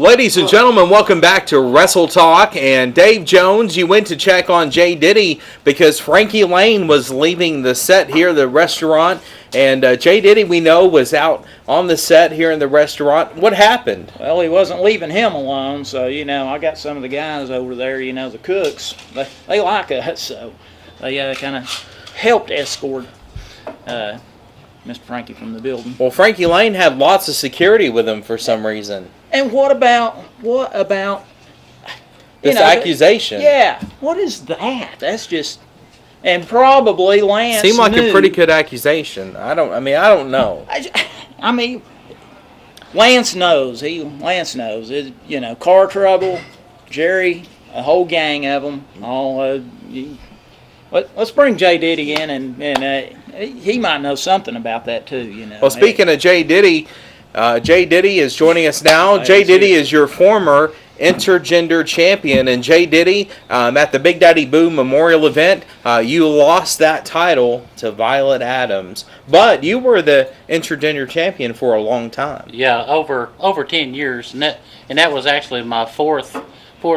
Ladies and gentlemen, welcome back to Wrestle Talk. And Dave Jones, you went to check on Jay Diddy because Frankie Lane was leaving the set here, the restaurant. And Jay Diddy, we know, was out on the set here in the restaurant. What happened? Well, he wasn't leaving him alone, so, I got some of the guys over there, the cooks. They like us, so they kind of helped escort Mr. Frankie from the building. Well, Frankie Lane had lots of security with him for some reason. And what about this accusation? Yeah, what is that? That's just, and probably Lance seemed like knew. a pretty good accusation. I don't know. Lance knows. Lance knows. Car trouble, Jerry, a whole gang of them. All. Let's bring Jay Diddy in, and he might know something about that too. Well, speaking of Jay Diddy. Jay Diddy is joining us now. Jay Diddy is your former intergender champion. And Jay Diddy, at the Big Daddy Boo Memorial event, you lost that title to Violet Adams. But you were the intergender champion for a long time. Yeah, over 10 years. And that was actually my fourth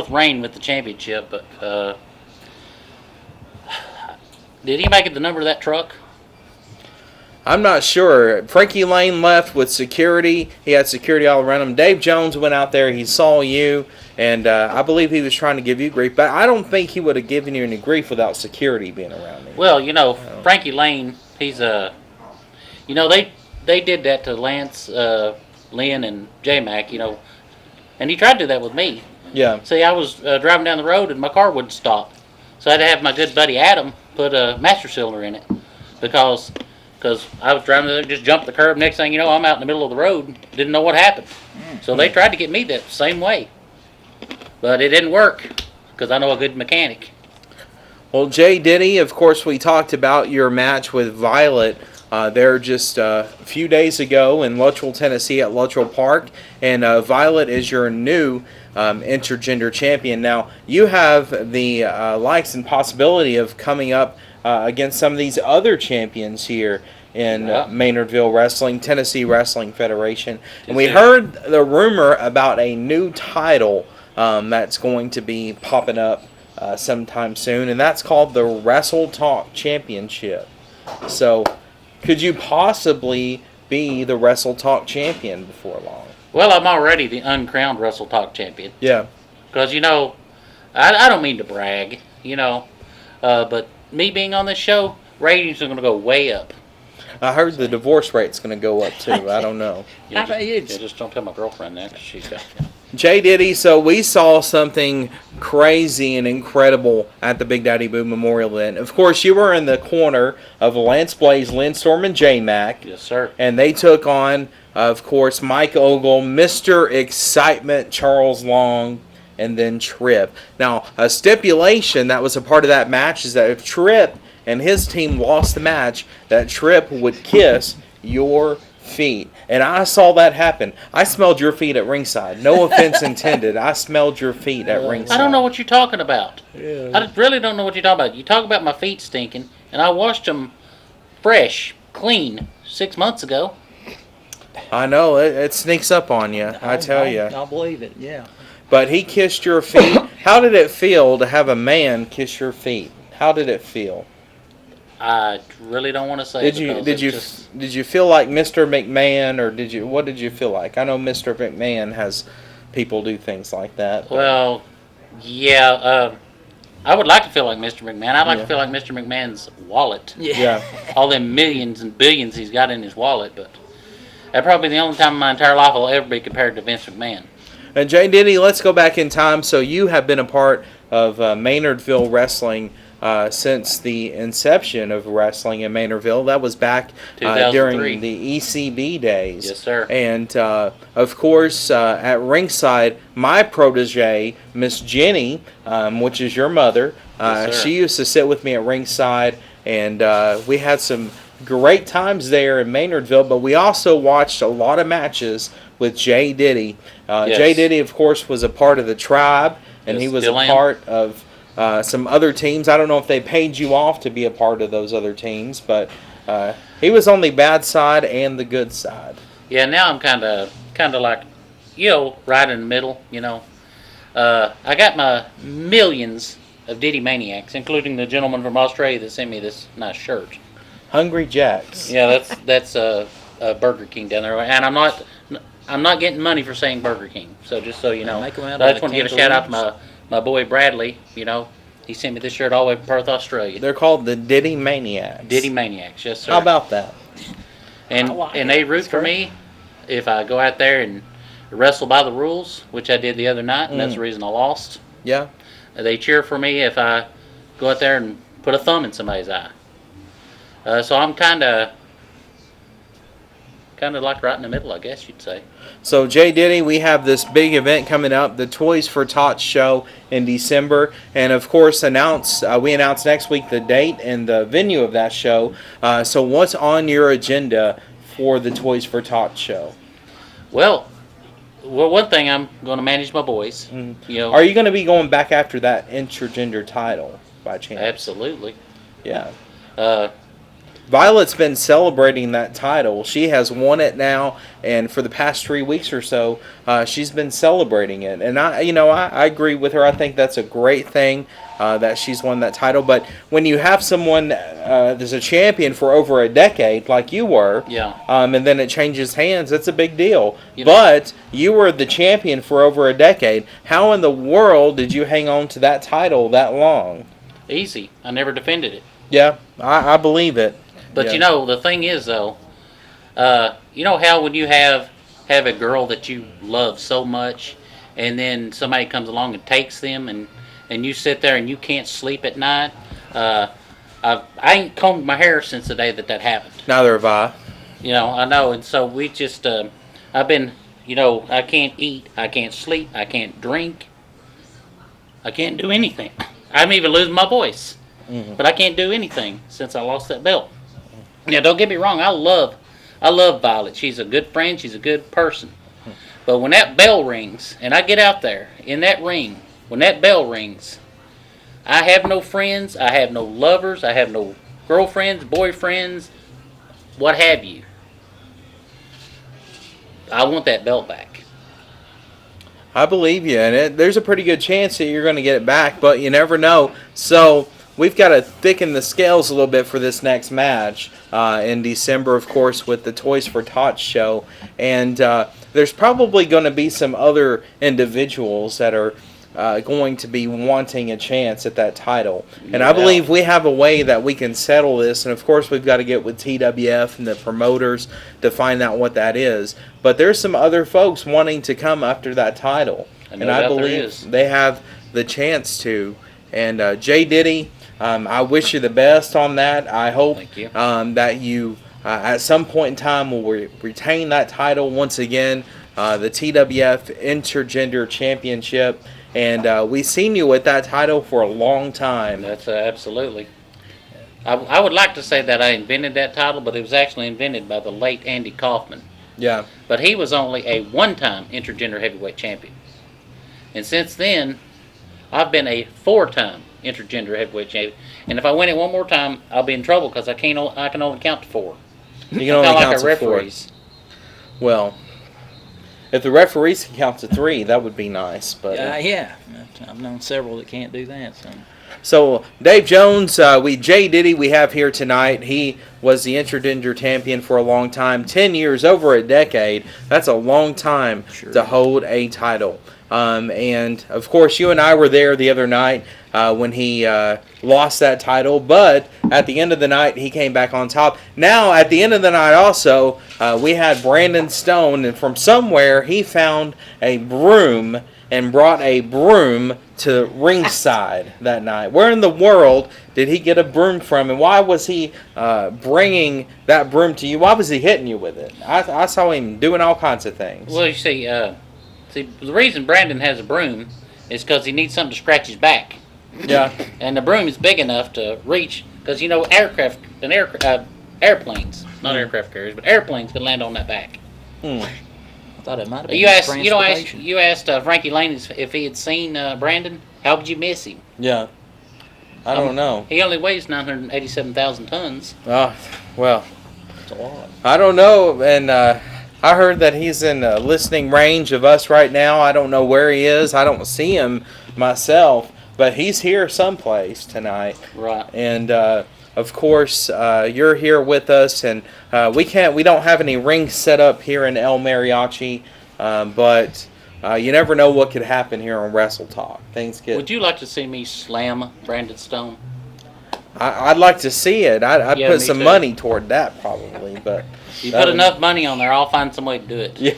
reign with the championship. But did he make it the number of that truck? I'm not sure. Frankie Lane left with security. He had security all around him. Dave Jones went out there. He saw you, and I believe he was trying to give you grief. But I don't think he would have given you any grief without security being around him. Well, Frankie Lane, he's they did that to Lance, Lynn, and J-Mac, and he tried to do that with me. Yeah. See, I was driving down the road, and my car wouldn't stop. So I had to have my good buddy Adam put a master cylinder in it because I was driving there, just jumped the curb. Next thing you know, I'm out in the middle of the road. Didn't know what happened. So they tried to get me that same way. But it didn't work because I know a good mechanic. Well, Jay Diddy, of course, we talked about your match with Violet there just a few days ago in Luttrell, Tennessee at Luttrell Park. And Violet is your new intergender champion. Now, you have the likes and possibility of coming up against some of these other champions here in Maynardville Wrestling, Tennessee Wrestling Federation. And we heard the rumor about a new title that's going to be popping up sometime soon, and that's called the Wrestle Talk Championship. So, could you possibly be the Wrestle Talk champion before long? Well, I'm already the uncrowned Wrestle Talk champion. Yeah. Because, I don't mean to brag, but me being on this show, ratings are going to go way up. I heard the divorce rate's going to go up, too. I don't know. Just don't tell my girlfriend that, 'cause she's got... Jay Diddy, so we saw something crazy and incredible at the Big Daddy Boo Memorial event. Of course, you were in the corner of Lance Blaze, Lynn Storm, and J-Mac. Yes, sir. And they took on, of course, Mike Ogle, Mr. Excitement, Charles Long, and then Tripp. Now, a stipulation that was a part of that match is that if Tripp and his team lost the match, that Tripp would kiss your feet. And I saw that happen. I smelled your feet at ringside. No offense intended. I smelled your feet at ringside. I don't know what you're talking about. Yeah. I really don't know what you're talking about. You talk about my feet stinking, and I washed them fresh, clean, 6 months ago. I know. It sneaks up on you. I tell you. I'll believe it, yeah. But he kissed your feet. How did it feel to have a man kiss your feet? How did it feel? I really don't want to say. Did you feel like Mr. McMahon, or what did you feel like? I know Mr. McMahon has people do things like that. Well, yeah, I would like to feel like Mr. McMahon. I'd like to feel like Mr. McMahon's wallet. Yeah. All them millions and billions he's got in his wallet, but that'd probably be the only time in my entire life I'll ever be compared to Vince McMahon. And Jay Diddy, let's go back in time. So you have been a part of Maynardville Wrestling since the inception of wrestling in Maynardville. That was back during the ECB days. Yes, sir. And, of course, at ringside, my protege, Miss Jenny, which is your mother, yes, she used to sit with me at ringside, and we had some great times there in Maynardville, but we also watched a lot of matches with Jay Diddy. Yes. Jay Diddy, of course, was a part of the Tribe, and he was a part of some other teams. I don't know if they paid you off to be a part of those other teams, but he was on the bad side and the good side. Yeah, now I'm kind of like right in the middle. I got my millions of Diddy maniacs, including the gentleman from Australia that sent me this nice shirt. Hungry Jacks. Yeah, that's Burger King down there, and I'm not getting money for saying Burger King. So just so you know, Make 'em out so I of just want to give a shout out to kangaroos. my boy Bradley. He sent me this shirt all the way from Perth, Australia. They're called the Diddy Maniacs. Diddy maniacs, yes sir. How about that? And I like and it. they root That's for great. me if I go out there and wrestle by the rules, which I did the other night, and that's the reason I lost. Yeah. They cheer for me if I go out there and put a thumb in somebody's eye. So I'm kind of like right in the middle, I guess you'd say. So, Jay Diddy, we have this big event coming up, the Toys for Tots show in December. And, of course, we announced next week the date and the venue of that show. So what's on your agenda for the Toys for Tots show? Well, one thing, I'm going to manage my boys. Are you going to be going back after that intergender title, by chance? Absolutely. Yeah. Uh, Violet's been celebrating that title. She has won it now, and for the past 3 weeks or so, she's been celebrating it. And I agree with her. I think that's a great thing that she's won that title. But when you have someone that's a champion for over a decade, like you were, Yeah. and then it changes hands, that's a big deal. You know- But you were the champion for over a decade. How in the world did you hang on to that title that long? Easy. I never defended it. Yeah, I believe it. But Yeah. the thing is though, how when you have a girl that you love so much, and then somebody comes along and takes them, and you sit there and you can't sleep at night. I ain't combed my hair since the day that happened. Neither have I. I know, and so we just, I've been, I can't eat, I can't sleep, I can't drink, I can't do anything. I'm even losing my voice, but I can't do anything since I lost that belt. Now, don't get me wrong, I love Violet. She's a good friend, she's a good person. But when that bell rings, and I get out there in that ring, when that bell rings, I have no friends, I have no lovers, I have no girlfriends, boyfriends, what have you. I want that belt back. I believe you, and there's a pretty good chance that you're going to get it back, but you never know. So we've got to thicken the scales a little bit for this next match in December, of course, with the Toys for Tots show. And there's probably going to be some other individuals that are going to be wanting a chance at that title. And I believe we have a way that we can settle this. And, of course, we've got to get with TWF and the promoters to find out what that is. But there's some other folks wanting to come after that title. And I believe they have the chance to. And Jay Diddy, I wish you the best on that. I hope that you, at some point in time, will retain that title once again, the TWF Intergender Championship. And we've seen you with that title for a long time. That's absolutely. I would like to say that I invented that title, but it was actually invented by the late Andy Kaufman. Yeah. But he was only a one-time intergender heavyweight champion. And since then, I've been a 4-time intergender heavyweight champion. And if I win it one more time, I'll be in trouble because I can only count to 4. You can only count to 4. Well, if the referees can count to 3, that would be nice. But yeah, I've known several that can't do that. So Dave Jones, Jay Diddy, we have here tonight. He was the intergender champion for a long time, 10 years, over a decade. That's a long time to hold a title. And of course, you and I were there the other night when he lost that title. But at the end of the night, he came back on top. Now, at the end of the night, also, we had Brandon Stone, and from somewhere he found a broom and brought a broom to ringside that night. Where in the world did he get a broom from, and why was he bringing that broom to you? Why was he hitting you with it? I saw him doing all kinds of things. Well, you see, the reason Brandon has a broom is because he needs something to scratch his back. Yeah. And the broom is big enough to reach, because airplanes, not aircraft carriers, but airplanes can land on that back. I thought it might have been You asked Frankie Lane if he had seen Brandon. How would you miss him? Yeah. I don't know. He only weighs 987,000 tons. Oh, well. That's a lot. I don't know, and I heard that he's in listening range of us right now. I don't know where he is. I don't see him myself, but he's here someplace tonight. Right. And of course, you're here with us, and we don't have any rings set up here in El Mariachi, but you never know what could happen here on Wrestle Talk. Things get. Would you like to see me slam Brandon Stone? I'd like to see it. I'd Yeah, put me some too. money toward that probably, but You put enough money on there, I'll find some way to do it. Yeah.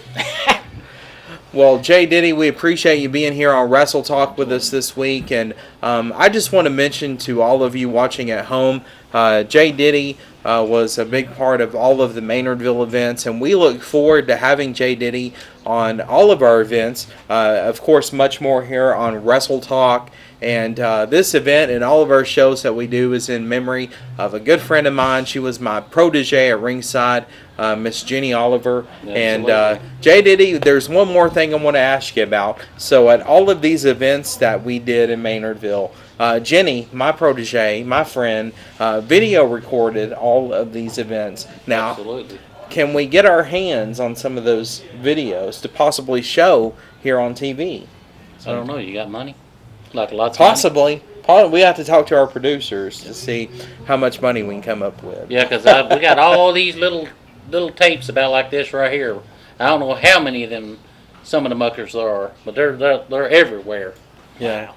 Well, Jay Diddy, we appreciate you being here on Wrestle Talk with us this week, and I just want to mention to all of you watching at home, Jay Diddy was a big part of all of the Maynardville events, and we look forward to having Jay Diddy on all of our events. Of course, much more here on Wrestle Talk. And this event and all of our shows that we do is in memory of a good friend of mine. She was my protege at ringside, Miss Jenny Oliver. Absolutely. And Jay Diddy, there's one more thing I want to ask you about. So at all of these events that we did in Maynardville, Jenny, my protege, my friend, video recorded all of these events. Now, Absolutely. can we get our hands on some of those videos to possibly show here on TV? I don't know. You got money? Like lots of Possibly. We have to talk to our producers to see how much money we can come up with. money? Yeah, because we got all these little tapes about like this right here. I don't know how many of them, some of the muckers there are, but they're everywhere. Yeah.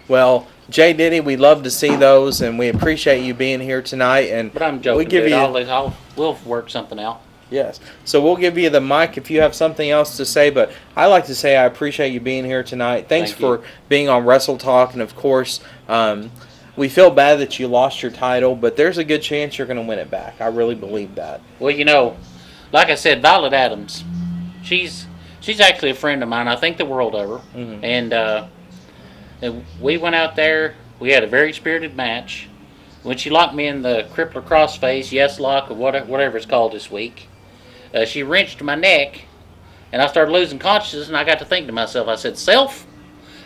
Well, Jay Diddy, we love to see those, and we appreciate you being here tonight. And But I'm joking. we give Dude. you We'll work something out. yes. So we'll give you the mic if you have something else to say. But I like to say I appreciate you being here tonight. Thanks Thank you. for being on Wrestle Talk, and of course, we feel bad that you lost your title, but there's a good chance you're going to win it back. I really believe that. Well, you know, like I said, Violet Adams, she's actually a friend of mine. I think the world of her. Mhm. And we went out there. We had a very spirited match. When she locked me in the crippler crossface, yes lock, or whatever it's called this week, she wrenched my neck, and I started losing consciousness, and I got to think to myself, I said, Self,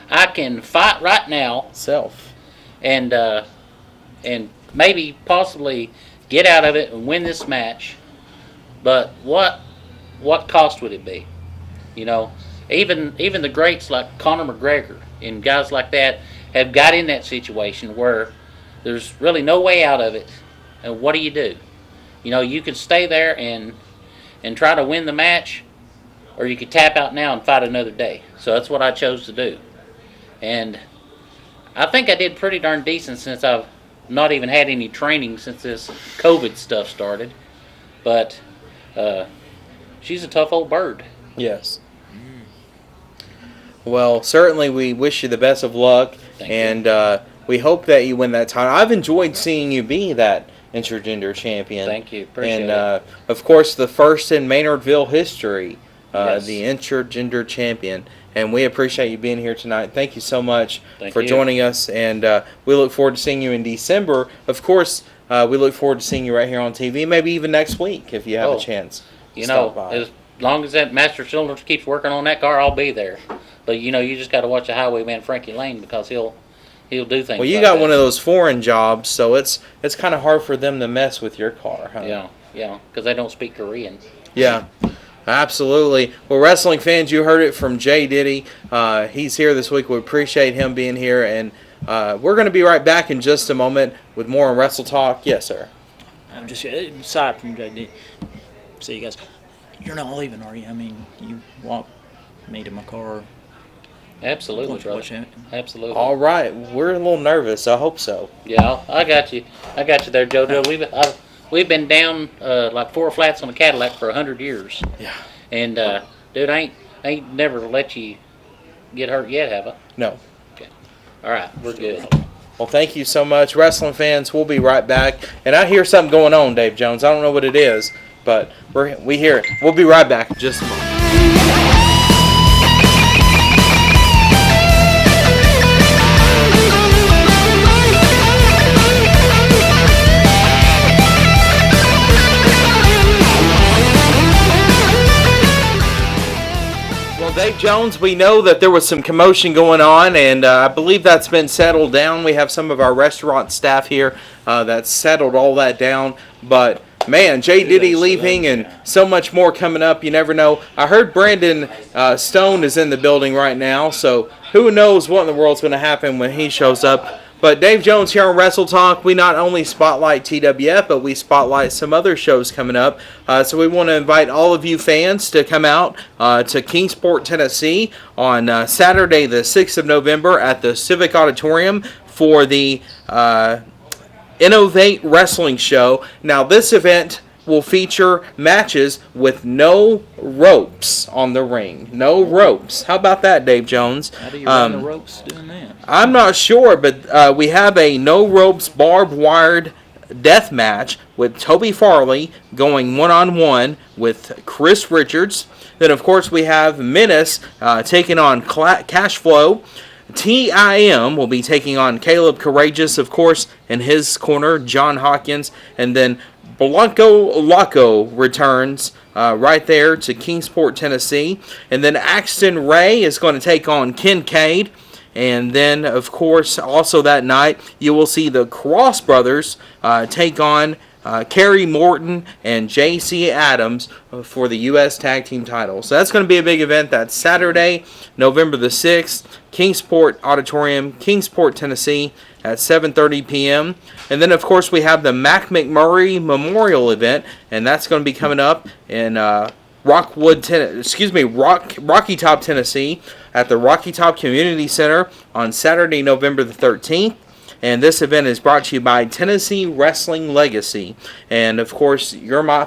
I can fight right now Self. and maybe possibly get out of it and win this match, but what cost would it be? You know, even the greats like Conor McGregor and guys like that have got in that situation where there's really no way out of it. And what do? You know, you could stay there and try to win the match, or you could tap out now and fight another day. So that's what I chose to do. And I think I did pretty darn decent since I've not even had any training since this COVID stuff started. But she's a tough old bird. Yes. Well, certainly we wish you the best of luck, Thank you. and we hope that you win that title. I've enjoyed seeing you be that intergender champion. Thank you. Appreciate And it. of course, the first in Maynardville history, Yes. the intergender champion. And we appreciate you being here tonight. Thank you so much Thank for you. joining us, and we look forward to seeing you in December. Of course, we look forward to seeing you right here on TV, maybe even next week if you have a Oh, chance. to You stop know, by. as long as that master cylinder keeps working on that car, I'll be there. But you know, you just got to watch the highwayman Frankie Lane because he'll do things. Well, you like got that. one of those foreign jobs, so it's kind of hard for them to mess with your car, huh? Yeah, because they don't speak Korean. Yeah, absolutely. Well, wrestling fans, you heard it from Jay Diddy. He's here this week. We appreciate him being here, and we're going to be right back in just a moment with more on Wrestle Talk. Yes, sir. I'm just aside from JD. See you guys. You're not leaving, are you? I mean, you walk me to my car. Absolutely, brother. Watch it. Absolutely. All right, we're a little nervous. I hope so. Yeah, I got you. I got you there, JoJo. We've been down like 4 flats on a Cadillac for 100 years. Yeah. And dude, I ain't never let you get hurt yet, have I? No. All right, we're good. Well, thank you so much, wrestling fans. We'll be right back. And I hear something going on, Dave Jones. I don't know what it is, but we hear it. We'll be right back in just a moment. Well, Dave Jones, we know that there was some commotion going on, and I believe that's been settled down. We have some of our restaurant staff here that's settled all that down. But Man, Jay Diddy Kudos to leaving those and guys. so much more coming up. You never know. I heard Brandon Stone is in the building right now, so who knows what in the world's going to happen when he shows up. But Dave Jones here on Wrestle Talk. We not only spotlight TWF, but we spotlight some other shows coming up. So we want to invite all of you fans to come out to Kingsport, Tennessee on Saturday the 6th of November at the Civic Auditorium for the Innovate Wrestling Show. Now, this event will feature matches with no ropes on the ring. No ropes. How about that, Dave Jones? How do you run the ropes doing that? I'm not sure, but we have a no ropes barbed wired death match with Toby Farley going one-on-one with Chris Richards. Then, of course, we have Menace taking on Cash Flow. TIM will be taking on Caleb Courageous, of course, in his corner, John Hawkins. And then Blanco Laco returns right there to Kingsport, Tennessee. And then Axton Ray is going to take on Kincaid. And then, of course, also that night, you will see the Cross Brothers take on Kerry Morton and J.C. Adams for the U.S. Tag Team titles. So that's going to be a big event. That's Saturday, November the 6th, Kingsport Auditorium, Kingsport, Tennessee at 7:30 p.m. And then, of course, we have the Mac McMurray Memorial event, and that's going to be coming up in Rocky Top, Tennessee at the Rocky Top Community Center on Saturday, November the 13th. And this event is brought to you by Tennessee Wrestling Legacy. And, of course, my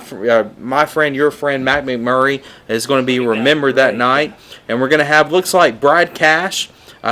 friend, your friend, Mac McMurray, is going to be remembered that night. And we're going to have, looks like, Brad Cash,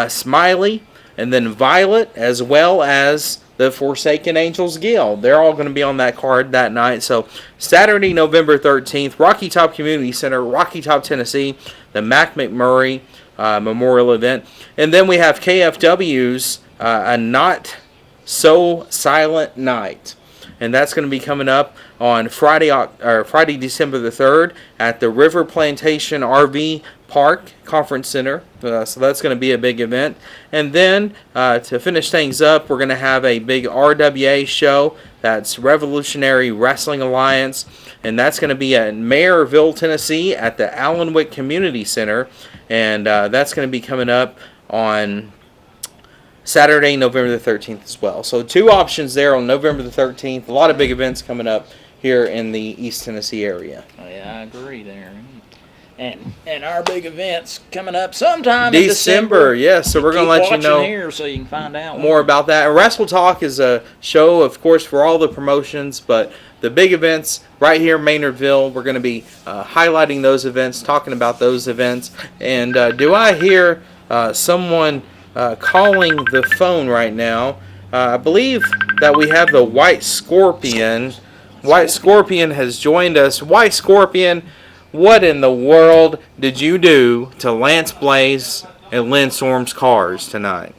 Smiley, and then Violet, as well as the Forsaken Angels Guild. They're all going to be on that card that night. So, Saturday, November 13th, Rocky Top Community Center, Rocky Top, Tennessee, the Mac McMurray Memorial event. And then we have KFW's A Not So Silent Night. And that's going to be coming up on Friday, December the 3rd at the River Plantation RV Park Conference Center. So that's going to be a big event. And then to finish things up, we're going to have a big RWA show. That's Revolutionary Wrestling Alliance. And that's going to be at Maynardville, Tennessee at the Allenwick Community Center. And that's going to be coming up on Saturday, November the 13th as well. So 2 options there on November the 13th. A lot of big events coming up here in the East Tennessee area. Oh, yeah, I agree there. And our big events coming up sometime December, in December. Yes. So we're going to let you know here so you can find out more about that. And Wrestle Talk is a show, of course, for all the promotions, but the big events right here in Maynardville, we're going to be highlighting those events, talking about those events. And do I hear someone calling the phone right now? I believe that we have the White Scorpion. White Scorpion has joined us. White Scorpion, what in the world did you do to Lance Blaze and Lynn Storm's cars tonight?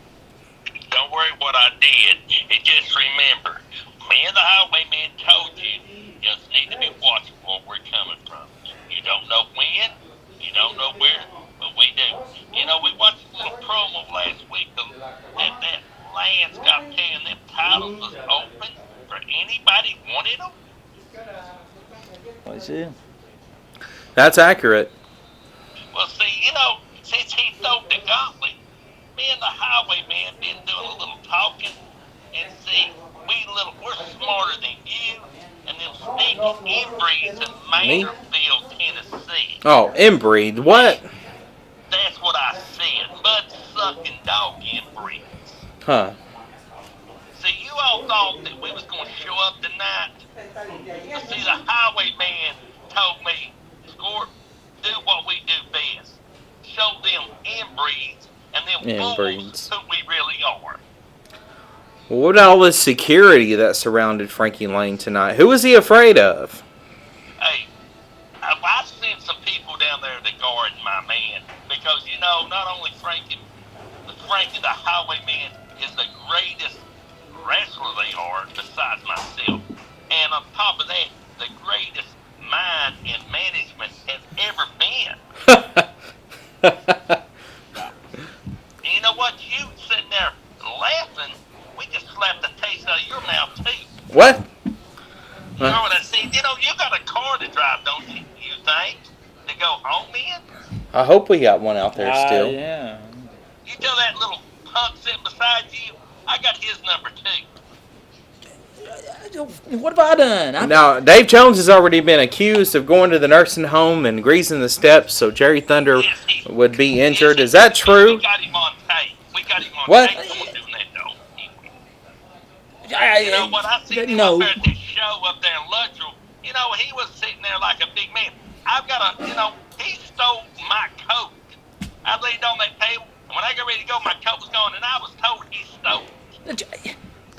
Don't worry what I did. And just remember, me and the highwayman told you just need to be watching where we're coming from. You don't know when, you don't know where, but we do. You know, we watched a little promo last week that Lance got telling them titles was open for anybody wanted them. What's it? That's accurate. Well, see, you know, since he threw the gauntlet, me and the highwayman been doing a little talking, and see, we're smarter than you and them sneaky inbreeds in Maynardville, Tennessee. Oh, inbreed. What? That's what I said. Mud-sucking dog inbreeds. Huh. See, you all thought that we was going to show up tonight. But see, the highwayman told me, Scorp, do what we do best. Show them inbreeds and them fools who we really are. Well, what about all this security that surrounded Frankie Lane tonight? Who was he afraid of? Hey, I've sent some people down there to guard my man. Because, you know, not only Frankie the highwayman is the greatest wrestler they are, besides myself. And on top of that, the greatest mind and management has ever been. And you know what? You sitting there laughing, we just slapped the taste out of your mouth, too. What? Lord, I said, you got a car to drive, don't you? You think to go home in? I hope we got one out there still. Yeah. You tell that little punk sitting beside you, I got his number too. What have I done? Now, Dave Jones has already been accused of going to the nursing home and greasing the steps so Jerry Thunder Yes, would be injured. yes, Is that true? We got him on tape. What? Tape for doing that, though. I You know what? I seen him no. up there at this show up there in Luttrell. He was sitting there like a big man. I've got he stole my coat. I laid on that table, and when I got ready to go, my coat was gone, and I was told he stole it.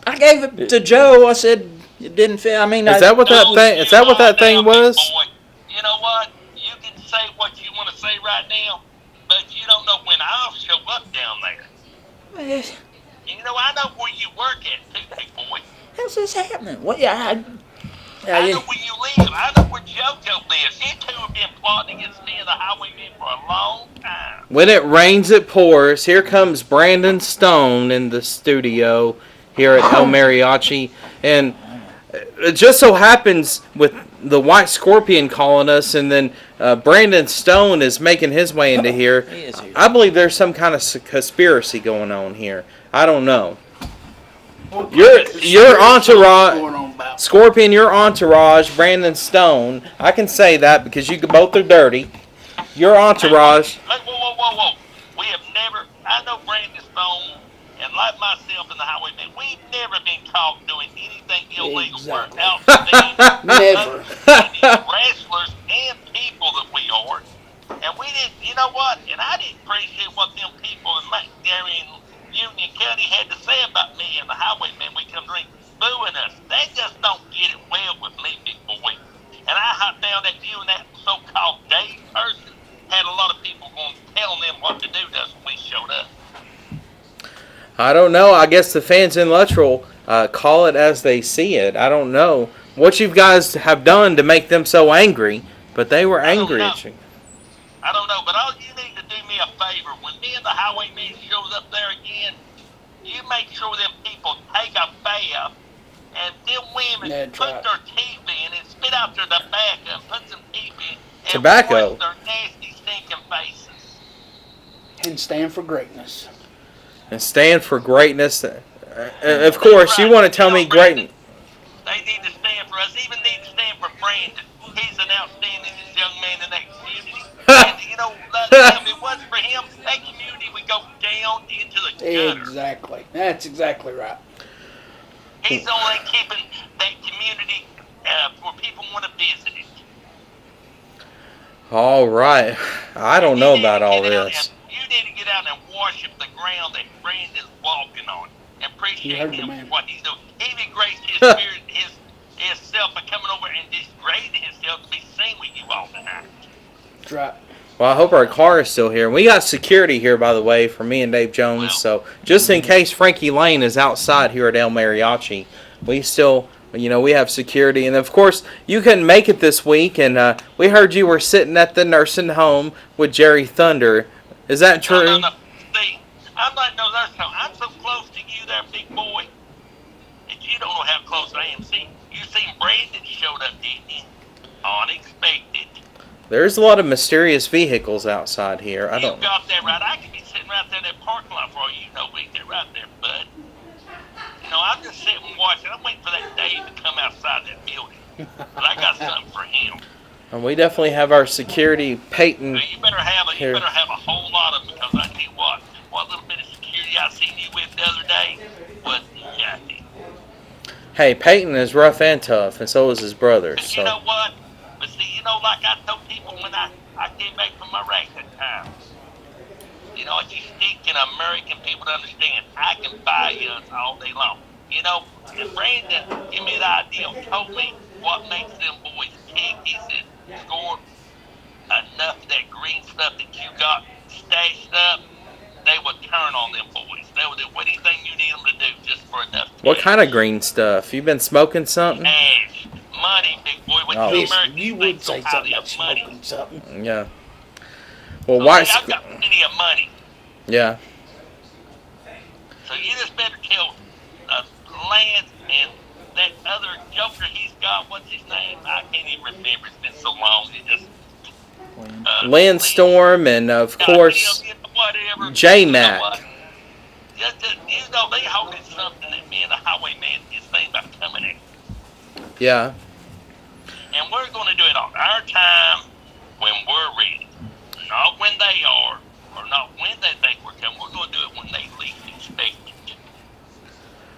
I gave it to Joe. I said it didn't fit. I mean, Is that what that thing? Is that what that thing was? Boy, you know what? You can say what you want to say right now, but you don't know when I'll show up down there. I know where you work at, too, big boy. How's this happening? What? Yeah, I know where you live. I know where JoJo lives. You two have been plotting against me and the highwayman for a long time. When it rains, it pours. Here comes Brandon Stone in the studio here at El Mariachi. And it just so happens with the White Scorpion calling us and then Brandon Stone is making his way into here. He is here. I believe there's some kind of conspiracy going on here. I don't know. Your entourage, Scorpion, your entourage, Brandon Stone. I can say that because you both are dirty. Your entourage. Whoa. We have never, I know Brandon Stone, and like myself and the highwayman, we've never been caught doing anything illegal. Exactly. We're out to Never. wrestlers and people that we are. And we didn't, you know what? And I didn't appreciate what them people in McGarry and Union County had to say about me and the highwayman. We come drink booing us. They just don't get it well with me, big boy. And I found that you and that so-called Dave person had a lot of people going telling them what to do to us when we showed up. I don't know. I guess the fans in Luttrell call it as they see it. I don't know what you guys have done to make them so angry, but they were angry at you. I don't know, but all you need to do me a favor. When me and the highwayman shows up there again, you make sure them people take a bath and them women That's put right. their teeth in and spit out their tobacco and put some teeth in and Tobacco? wash their nasty stinking faces. And stand for greatness. And stand for greatness. Of course, you want to tell me great. They need to stand for us. Even need to stand for Brandon. He's an outstanding young man in that community. And if it wasn't for him, that community would go down into the gutter. Exactly. That's exactly right. He's only keeping that community where people want to visit it. All right. I don't know about all this. You need to get out and worship the ground that Brandon's walking on and appreciate heard the him man. for what he's doing. He graced his spirit, his self by coming over and degrading himself to be seen with you all tonight. That's right. Well, I hope our car is still here. We got security here, by the way, for me and Dave Jones. So just in case Frankie Lane is outside here at El Mariachi, we still, we have security. And, of course, you couldn't make it this week. And we heard you were sitting at the nursing home with Jerry Thunder. Is that true? No. See, I'm not no nursing home. I'm so close to you there, big boy, that you don't know how close I am. See, you seen Brandon showed up, didn't you? Unexpected. There's a lot of mysterious vehicles outside here. I don't You got that right. I could be sitting right there in that parking lot for all you know, we there right there, bud. I'm just sitting watching. I'm waiting for that Dave to come outside that building. But I got something for him. And we definitely have our security, Peyton. So you better have a Here. whole lot of them, because I tell you what little bit of security I seen you with the other day was nothing. Hey, Peyton is rough and tough, and so is his brother. But So you know what? But see, like I told people when I came back from Iraq that time, if you speak in American people to understand, I can buy guns all day long. And Brandon gave me the idea, told me what makes them boys tick. He said, score enough of that green stuff that you got stashed up, they would turn on them boys. They would do anything you need them to do just for enough what cash. kind of green stuff? You been smoking something? Cash. Money, big boy. What Oh. you Listen, Americans you think would so say highly something of about money. smoking something. Yeah. Well, So, why? see, I've got plenty of money. Yeah. So you just better tell Lance and that other joker he's got, what's his name? I can't even remember. It's been so long. It just Lynn Storm, and of course whatever. J You know Mac. what? They holding something that me and the highwayman is thinking about coming at. Yeah. And we're going to do it on our time when we're ready. Not when they are, or not when they think we're coming. We're going to do it when they least expect it.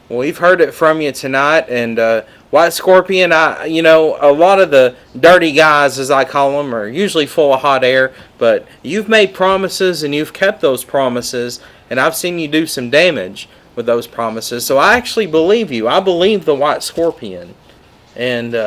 Well, we've heard it from you tonight, and White Scorpion, a lot of the dirty guys, as I call them, are usually full of hot air, but you've made promises and you've kept those promises, and I've seen you do some damage with those promises, so I actually believe you. I believe the White Scorpion. And, see,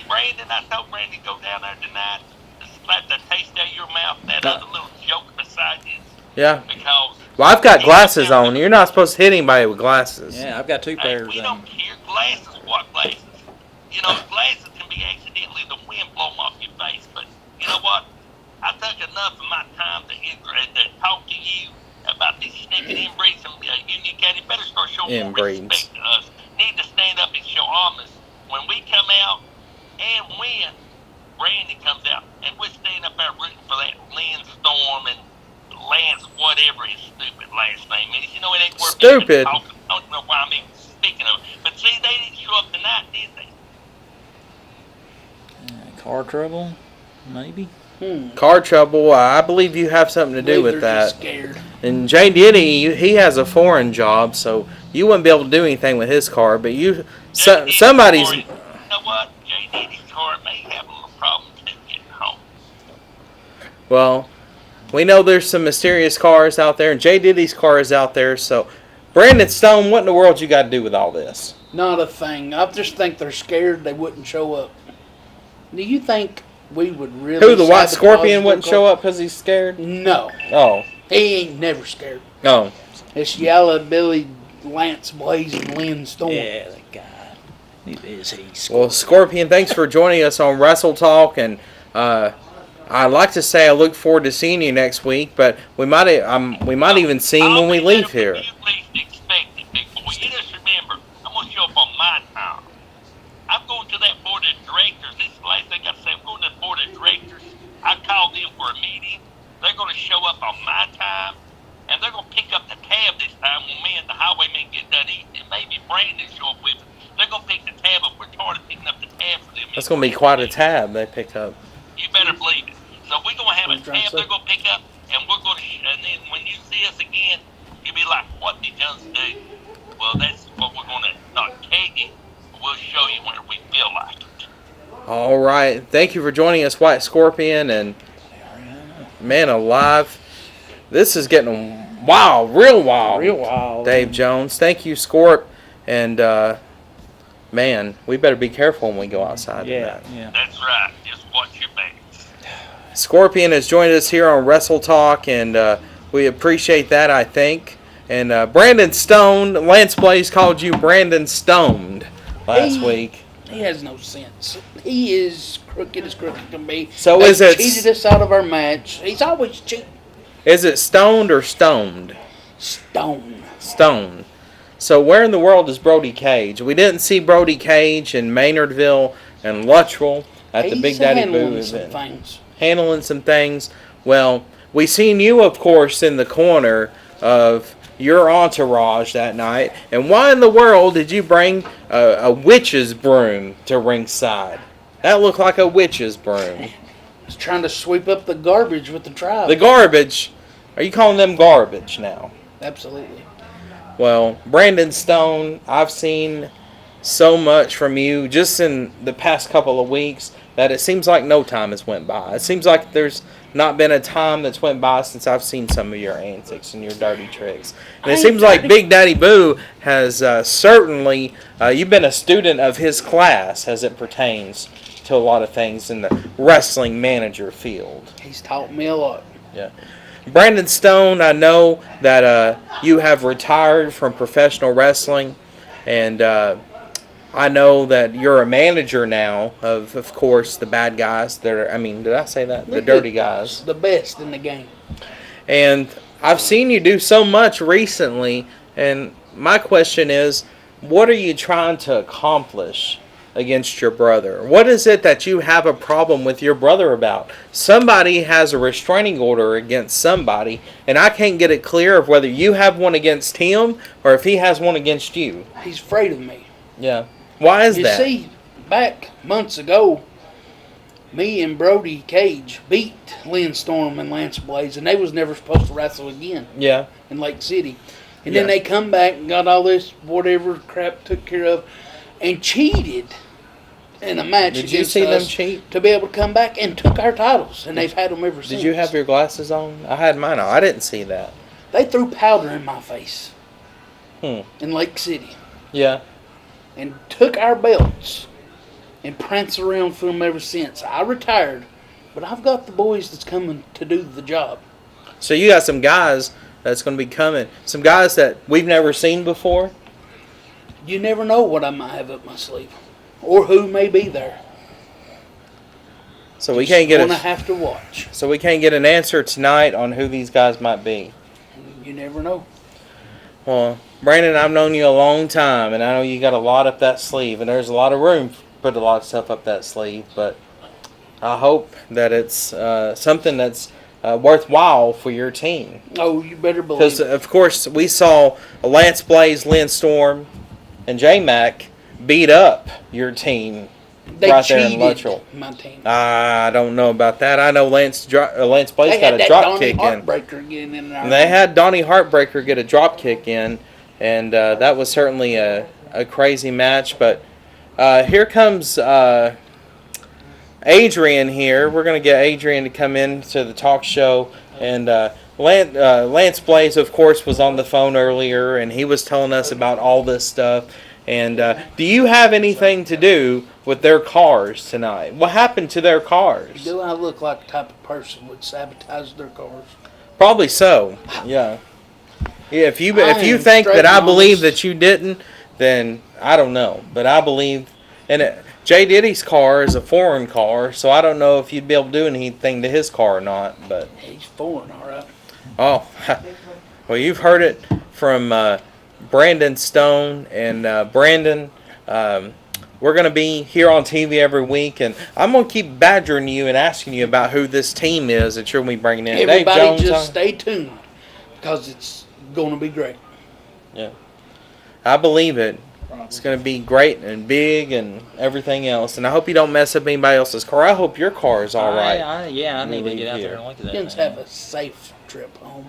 Brandon, I told Brandon to go down there tonight to slap the taste out of your mouth, that other little joke beside you. Yeah. Because Well, I've got glasses on. You're not supposed to hit anybody with glasses. Yeah, I've got 2 pairs. we don't care glasses, what glasses. Glasses can be accidentally the wind blow them off your face, but you know what? I took enough of my time to talk to you about these sneaking inbreeds from Union County. Better start showing more Inbreeds. respect to us. Need to stand up and show honest when we come out and when Brandon comes out, and we're standing up there rooting for that Lynn Storm and Lance, whatever his stupid last name is. It ain't worth Stupid. I don't know why I'm even speaking of it. But see, they didn't show up tonight, did they? Car trouble, maybe. Car trouble, I believe you have something to do with They're that. just scared. And Jay Diddy, he has a foreign job, so you wouldn't be able to do anything with his car, but somebody's... You know what? JD's car may have a little problem too getting home. Well, we know there's some mysterious cars out there, and Jay Diddy's car is out there, so... Brandon Stone, what in the world you got to do with all this? Not a thing. I just think they're scared they wouldn't show up. Do you think we would really... Who, the White sabotage Scorpion their wouldn't car? show up because he's scared? No. Oh. He ain't never scared. Oh. It's Yellow Billy Lance Blaze and Lynn Storm. Yeah, that guy. Who is he? Well, Scorpion, thanks for joining us on Wrestle Talk, and I'd like to say I look forward to seeing you next week, but we might even see him when we leave here. You least expect it, big boy. You just remember, I'm going to show up on my time. I'm going to that board of directors. This is the last thing I said. I'm going to the board of directors. I called them for a meeting. They're going to show up on my time, and they're going to pick up the tab this time when me and the highwaymen get done eating. And maybe Brandon show up with us. They're going to pick the tab up. We're tired of picking up the tab for them. That's going to be quite a tab they picked up. You better believe it. So we're going to have a What are you trying to tab they're going to pick up, and we're going to, and then when you see us again, you'll be like, what did Jones do? Well, that's what we're going to not tell you, but we'll show you when we feel like it. All right. Thank you for joining us, White Scorpion, and man alive, this is getting wild, real wild. Real wild. Dave Jones. Thank you, Scorp, and man, we better be careful when we go outside tonight. Yeah. That's right. Just watch your back. Scorpion has joined us here on Wrestle Talk, and we appreciate that, I think. And Brandon Stone, Lance Blaze called you Brandon Stoned last week. He has no sense. He is crooked as crooked can be. So They is it- cheated us out of our match. He's always cheating. Is it stoned or stoned? Stone. Stone. So where in the world is Brody Cage? We didn't see Brody Cage in Maynardville and Luttrell at the He's Big Daddy Boo handling some event. things. Handling some things. Well, we seen you, of course, in the corner of your entourage that night. And why in the world did you bring a witch's broom to ringside? That looked like a witch's broom. He's trying to sweep up the garbage with the tribe. The garbage. Are you calling them garbage now? Absolutely. Well, Brandon Stone, I've seen so much from you just in the past couple of weeks that it seems like no time has went by. It seems like there's not been a time that's went by since I've seen some of your antics and your dirty tricks. And it seems like Big Daddy Boo has certainly, you've been a student of his class as it pertains to a lot of things in the wrestling manager field. He's taught me a lot. Yeah. Brandon Stone, I know that you have retired from professional wrestling, and I know that you're a manager now of course, the bad guys. Did I say that? The dirty guys. The best in the game. And I've seen you do so much recently, and my question is, what are you trying to accomplish against your brother? What is it that you have a problem with your brother about? Somebody has a restraining order against somebody, and I can't get it clear of whether you have one against him or if he has one against you. He's afraid of me. Yeah. Why is You that? see, back months ago, me and Brody Cage beat Lynn Storm and Lance Blaze, and they was never supposed to wrestle again Yeah. in Lake City. And Yeah. then they come back and got all this whatever crap took care of and cheated in a match Did you against see them us cheat? to be able to come back and took our titles, and they've had them ever since. Did you have your glasses on? I had mine on. I didn't see that. They threw powder in my face Hmm. in Lake City Yeah. and took our belts and pranced around for them ever since. I retired, but I've got the boys that's coming to do the job. So you got some guys that's going to be coming. Some guys that we've never seen before. You never know what I might have up my sleeve or who may be there. So we can't get Gonna a, have to watch. so we can't get an answer tonight on who these guys might be. You never know. Well, Brandon, I've known you a long time, and I know you got a lot up that sleeve, and there's a lot of room to put a lot of stuff up that sleeve. But I hope that it's something that's worthwhile for your team. Oh, you better believe Because, it. of course, we saw Lance Blaze, Lynn Storm, and J-Mac beat up your team They right there in cheated Luttrell. my team. I don't know about that. I know Lance Blaze They got had a that drop Donnie kick in. Heartbreaker getting in there. And they had Donnie Heartbreaker get a drop kick in, and that was certainly a crazy match. But here comes Adrian here. We're going to get Adrian to come in to the talk show. And Lance Blaze, of course, was on the phone earlier, and he was telling us about all this stuff. And do you have anything to do with their cars tonight? What happened to their cars? Do I look like the type of person would sabotage their cars? Probably so. Yeah. Yeah. If you I think am straight that I and believe honest. that you didn't, then I don't know. But I believe, and Jay Diddy's car is a foreign car, so I don't know if you'd be able to do anything to his car or not. But He's foreign, all right. oh, well, you've heard it from Brandon Stone and Brandon. We're going to be here on TV every week, and I'm going to keep badgering you and asking you about who this team is that you're going to be bringing in. Dave Everybody Jones, just stay tuned because it's going to be great. Yeah, I believe it. It's going to be great and big and everything else. And I hope you don't mess up anybody else's car. I hope your car is all right. I need to leave get out here. there and look at that. You can have a safe trip home.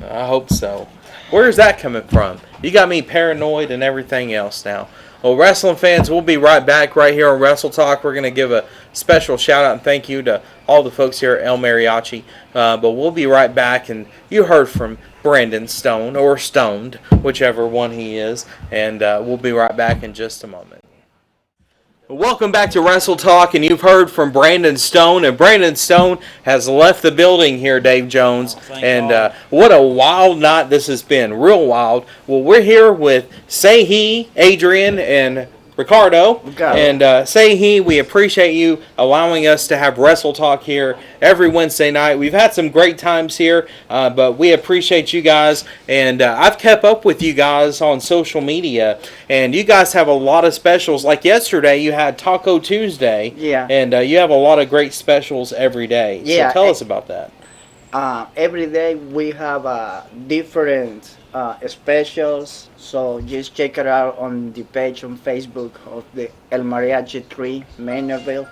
I hope so. Where's that coming from? You got me paranoid and everything else now. Well, wrestling fans, we'll be right back right here on Wrestle Talk. We're going to give a special shout out and thank you to all the folks here at El Mariachi. But we'll be right back. And you heard from Brandon Stone, or Stoned, whichever one he is. And we'll be right back in just a moment. Welcome back to Wrestle Talk, and you've heard from Brandon Stone, and Brandon Stone has left the building here, Dave Jones, thank and God. what a wild night this has been, real wild. Well, we're here with Say He, Adrian, and Ricardo, and Say He, we appreciate you allowing us to have Wrestle Talk here every Wednesday night. We've had some great times here, but we appreciate you guys, and I've kept up with you guys on social media, and you guys have a lot of specials. Like yesterday, you had Taco Tuesday, Yeah. and you have a lot of great specials every day. Yeah, So tell us about that. Every day we have different specials, so just check it out on the page on Facebook of the El Mariachi 3 Maynardville.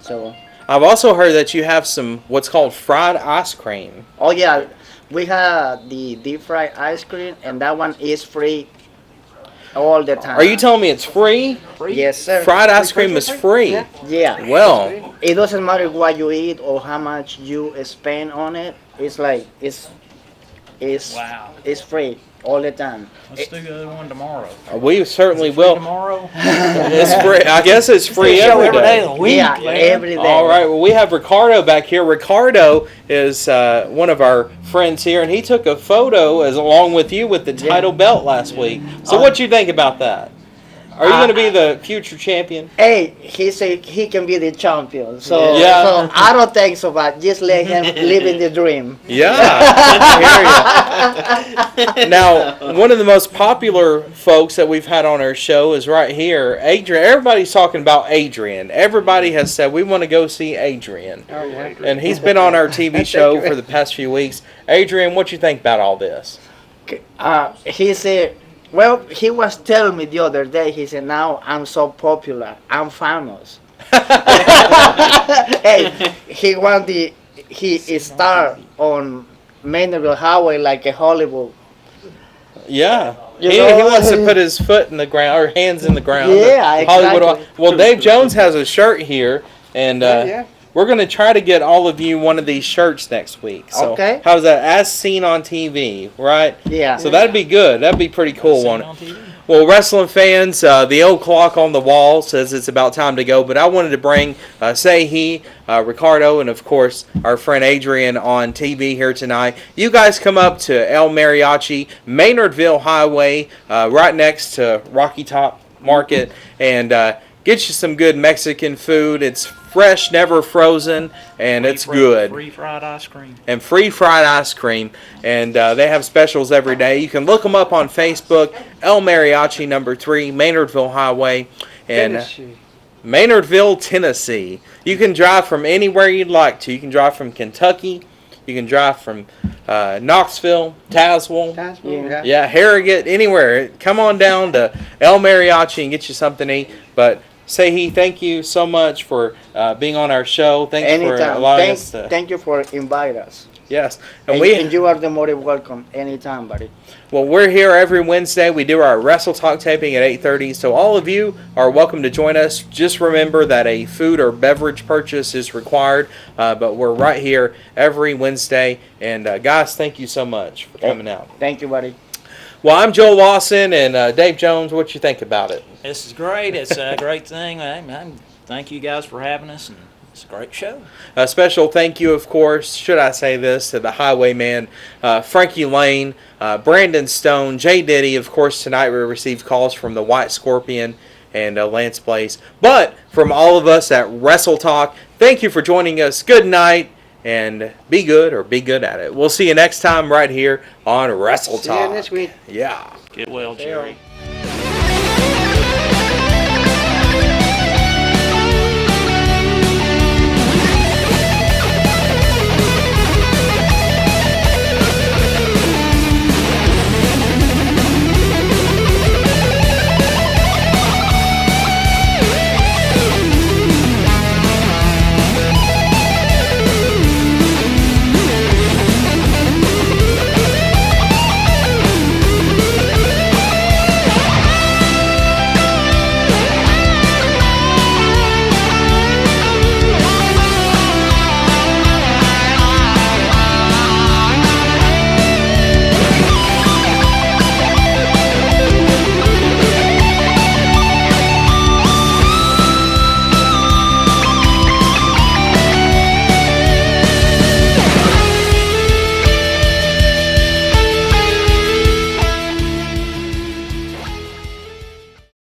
So, I've also heard that you have some what's called fried ice cream. oh yeah, we have the deep fried ice cream, and that one is free all the time. Are you telling me it's free? Yes, sir. Fried ice cream is free. Yeah. Well, It doesn't matter what you eat or how much you spend on it. It's like it's Wow. it's free all the time. Let's do the other one tomorrow. we certainly will. Tomorrow? It's free. I guess it's free every day. of the week, Yeah, man. every day. All right. Well, we have Ricardo back here. Ricardo is one of our friends here, and he took a photo along with you with the title belt last week. So, what you think about that? Are you going to be the future champion? Hey, he said he can be the champion. So, Yeah. so I don't think so, but just let him live in the dream. Yeah. I hear ya. Now, one of the most popular folks that we've had on our show is right here, Adrian. Everybody's talking about Adrian. Everybody has said, we want to go see Adrian. And he's been on our TV show for the past few weeks. Adrian, what you think about all this? He said, well, he was telling me the other day, he said, now I'm so popular, I'm famous. Hey, he starred on Maynardville Highway like a Hollywood. Yeah. You He know? wants to put his foot in the ground, or hands in the ground. Yeah, Hollywood. exactly. Well, Dave Jones has a shirt here, and we're going to try to get all of you one of these shirts next week. So Okay. how's that? As seen on TV, right? Yeah. So that'd be good. That'd be pretty cool. One. Well, wrestling fans, the old clock on the wall says it's about time to go, but I wanted to bring Sehi, Ricardo, and of course our friend Adrian on TV here tonight. You guys come up to El Mariachi, Maynardville Highway, right next to Rocky Top Market, and get you some good Mexican food. It's fresh, never frozen, and it's good. Free fried ice cream. And free fried ice cream. And they have specials every day. You can look them up on Facebook. El Mariachi number 3, Maynardville Highway. And Maynardville, Tennessee. You can drive from anywhere you'd like to. You can drive from Kentucky. You can drive from Knoxville, Tazewell. Yeah, Harrogate, anywhere. Come on down to El Mariachi and get you something to eat. But Sehi, thank you so much for being on our show. Thanks for Anytime. allowing us to. Thank you for inviting us. Yes, And you are the more welcome anytime, buddy. Well, we're here every Wednesday. We do our Wrestle Talk taping at 8:30. So all of you are welcome to join us. Just remember that a food or beverage purchase is required. But we're right here every Wednesday. And guys, thank you so much for coming out. Thank you, buddy. Well, I'm Joe Lawson, and Dave Jones. What you think about it? This is great. It's a great thing. Thank you guys for having us, and it's a great show. A special thank you, of course, should I say this, to the Highwayman, Frankie Lane, Brandon Stone, Jay Diddy. Of course, tonight we received calls from the White Scorpion and Lance Blaze. But from all of us at Wrestle Talk, thank you for joining us. Good night, and be good or be good at it. We'll see you next time right here on Wrestle Talk. See you next week. Yeah. Get well, Jerry.